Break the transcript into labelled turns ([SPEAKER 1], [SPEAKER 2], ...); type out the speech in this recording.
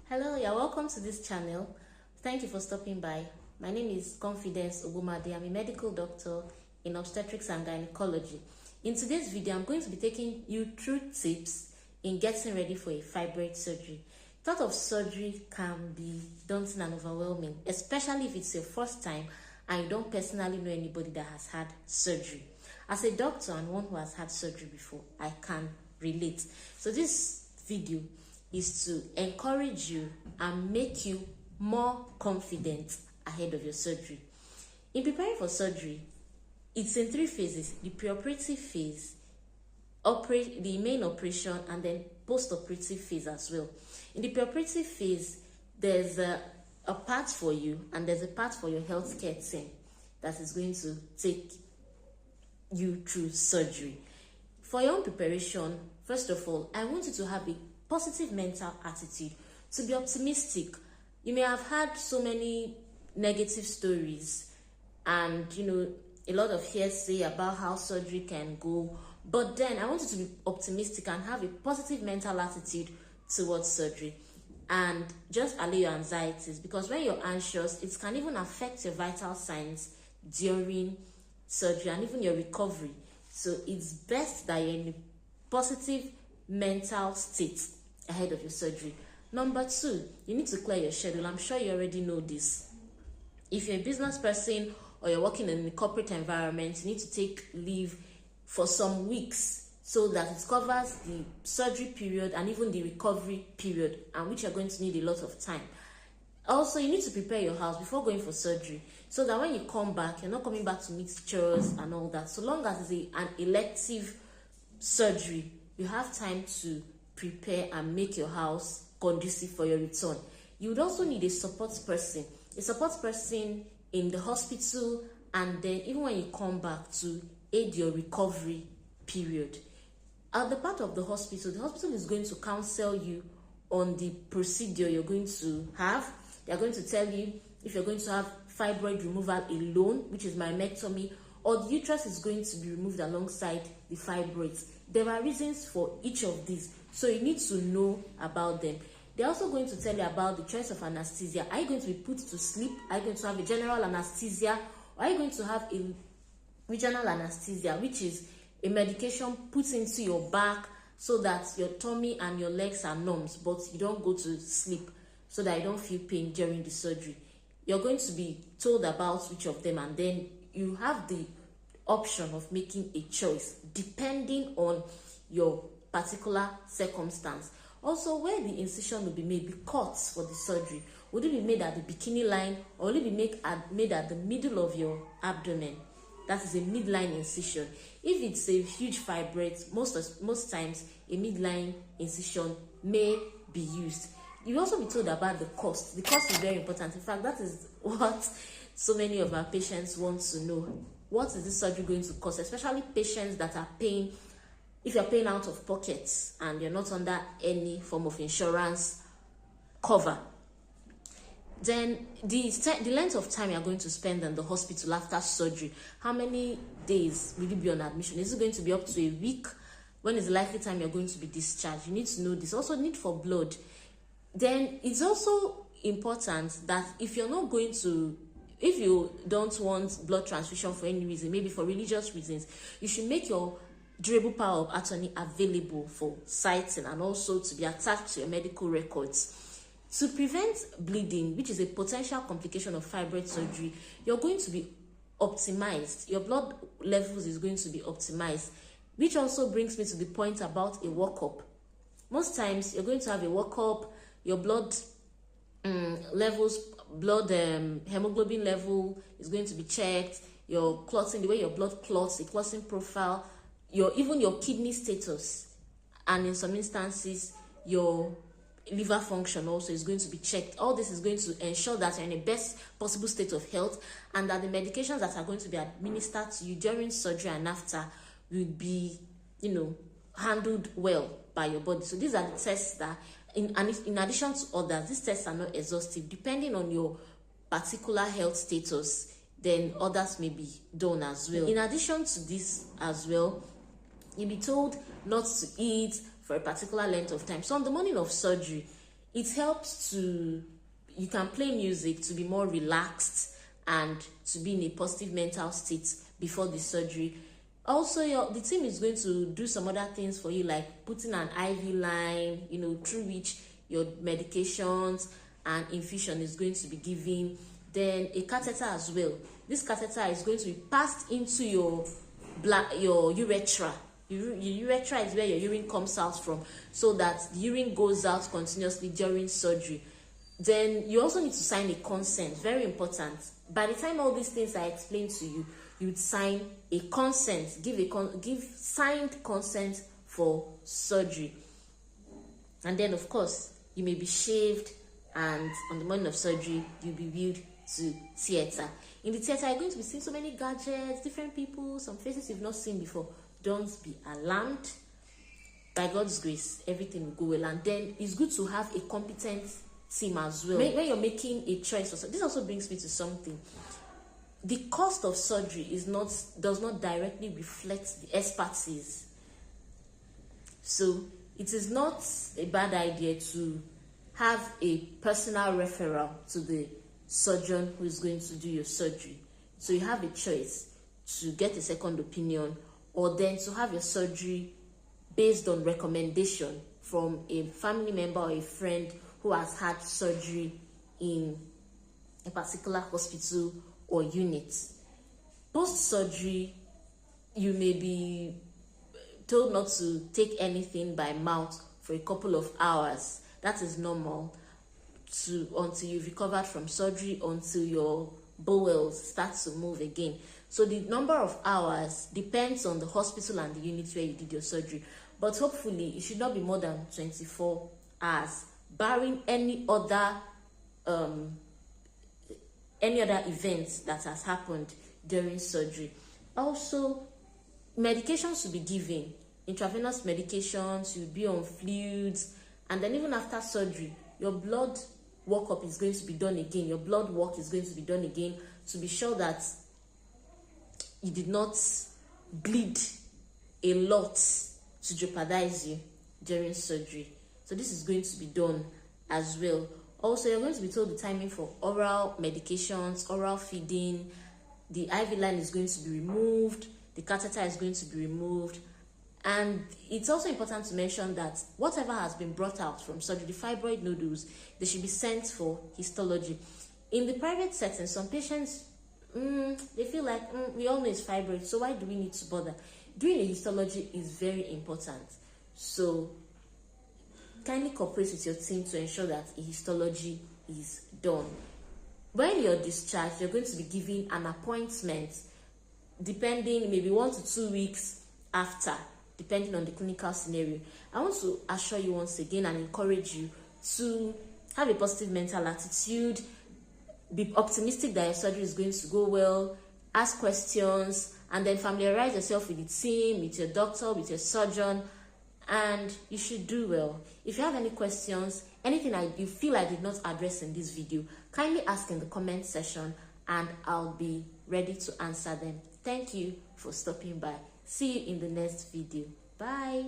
[SPEAKER 1] Hello, you're welcome to this channel. Thank you for stopping by. My name is Confidence Ogumade. I'm a medical doctor in obstetrics and gynecology. In today's video, I'm going to be taking you through tips in getting ready for a fibroid surgery. Thought of surgery can be daunting and overwhelming, especially if it's your first time and you don't personally know anybody that has had surgery. As a doctor and one who has had surgery before, I can relate. So this video is to encourage you and make you more confident ahead of your surgery. In preparing for surgery, it's in 3 phases: the preoperative phase, the main operation, and then post-operative phase as well. In the preoperative phase, there's a part for you and there's a part for your healthcare team that is going to take you through surgery. For your own preparation, first of all, I want you to have a positive mental attitude, to be optimistic. You may have had so many negative stories and a lot of hearsay about how surgery can go, but then I want you to be optimistic and have a positive mental attitude towards surgery, and just allay your anxieties, because when you're anxious, it can even affect your vital signs during surgery and even your recovery. So it's best that you're in a positive mental state ahead of your surgery. Number 2, you need to clear your schedule. I'm sure you already know this. If you're a business person or you're working in a corporate environment, you need to take leave for some weeks so that it covers the surgery period and even the recovery period, and which you're going to need a lot of time. Also, you need to prepare your house before going for surgery so that when you come back, you're not coming back to mixtures and all that. So long as it's an elective surgery, you have time to prepare and make your house conducive for your return. You would also need a support person in the hospital, and then even when you come back, to aid your recovery period. At the part of the hospital is going to counsel you on the procedure you're going to have. They're going to tell you if you're going to have fibroid removal alone, which is myomectomy, or the uterus is going to be removed alongside the fibroids. There are reasons for each of these, so you need to know about them. They're also going to tell you about the choice of anesthesia. Are you going to be put to sleep? Are you going to have a general anesthesia? Or are you going to have a regional anesthesia, which is a medication put into your back so that your tummy and your legs are numb, but you don't go to sleep, so that you don't feel pain during the surgery? You're going to be told about which of them, and then you have the option of making a choice depending on your particular circumstance. Also, where the incision will be made, the cuts for the surgery, would it be made at the bikini line, or will it be made at the middle of your abdomen? That is a midline incision. If it's a huge fibroid, most times a midline incision may be used. You'll also be told about the cost. The cost is very important. In fact, that is what so many of our patients want to know. What is this surgery going to cost? Especially patients that are paying, if you're paying out of pocket and you're not under any form of insurance cover. Then the length of time you're going to spend in the hospital after surgery. How many days will you be on admission? Is it going to be up to a week? When is the likely time you're going to be discharged? You need to know this. Also, need for blood. Then it's also important that if you don't want blood transfusion for any reason, maybe for religious reasons, you should make your durable power of attorney available for citing and also to be attached to your medical records. To prevent bleeding, which is a potential complication of fibroid surgery, you're going to be optimized. Your blood levels is going to be optimized, which also brings me to the point about a workup. Most times, you're going to have a workup. Your blood levels, hemoglobin level is going to be checked. Your clotting, the way your blood clots, the clotting profile, even your kidney status, and in some instances, your liver function also is going to be checked. All this is going to ensure that you're in the best possible state of health, and that the medications that are going to be administered to you during surgery and after will be, handled well by your body. So these are the tests that, in addition to others, these tests are not exhaustive. Depending on your particular health status, then others may be done as well. In addition to this as well, you'll be told not to eat for a particular length of time. So on the morning of surgery, it helps you can play music to be more relaxed and to be in a positive mental state before the surgery. Also, the team is going to do some other things for you, like putting an IV line, through which your medications and infusion is going to be given. Then a catheter as well. This catheter is going to be passed into your urethra. Your urethra is where your urine comes out from, so that the urine goes out continuously during surgery. Then you also need to sign a consent, very important. By the time all these things are explained to you, you would sign a consent, give signed consent for surgery. And then, of course, you may be shaved, and on the morning of surgery, you'll be wheeled to theater. In the theater, you're going to be seeing so many gadgets, different people, some faces you've not seen before. Don't be alarmed. By God's grace, everything will go well. And then it's good to have a competent team as well. When you're making a choice, this also brings me to something. The cost of surgery does not directly reflect the expertise. So it is not a bad idea to have a personal referral to the surgeon who is going to do your surgery. So you have a choice to get a second opinion, or then to have your surgery based on recommendation from a family member or a friend who has had surgery in a particular hospital or unit. Post-surgery, you may be told not to take anything by mouth for a couple of hours. That is normal until you've recovered from surgery, until your bowels start to move again. So the number of hours depends on the hospital and the unit where you did your surgery. But hopefully, it should not be more than 24 hours, barring any other event that has happened during surgery. Also, medications should be given. Intravenous medications, you'll be on fluids, and then even after surgery, your blood workup is going to be done again. Your blood work is going to be done again to be sure that you did not bleed a lot to jeopardize you during surgery. So this is going to be done as well. Also, you're going to be told the timing for oral medications, oral feeding. The IV line is going to be removed. The catheter is going to be removed. And it's also important to mention that whatever has been brought out from surgery, the fibroid nodules, they should be sent for histology. In the private setting, some patients, they feel like, we all know it's fibroid, so why do we need to bother? Doing a histology is very important. So kindly cooperate with your team to ensure that a histology is done. When you're discharged, you're going to be given an appointment, depending, maybe 1 to 2 weeks after, depending on the clinical scenario. I want to assure you once again and encourage you to have a positive mental attitude, be optimistic that your surgery is going to go well, ask questions, and then familiarize yourself with the team, with your doctor, with your surgeon, and you should do well. If you have any questions, anything you feel I did not address in this video, kindly ask in the comment section and I'll be ready to answer them. Thank you for stopping by. See you in the next video. Bye.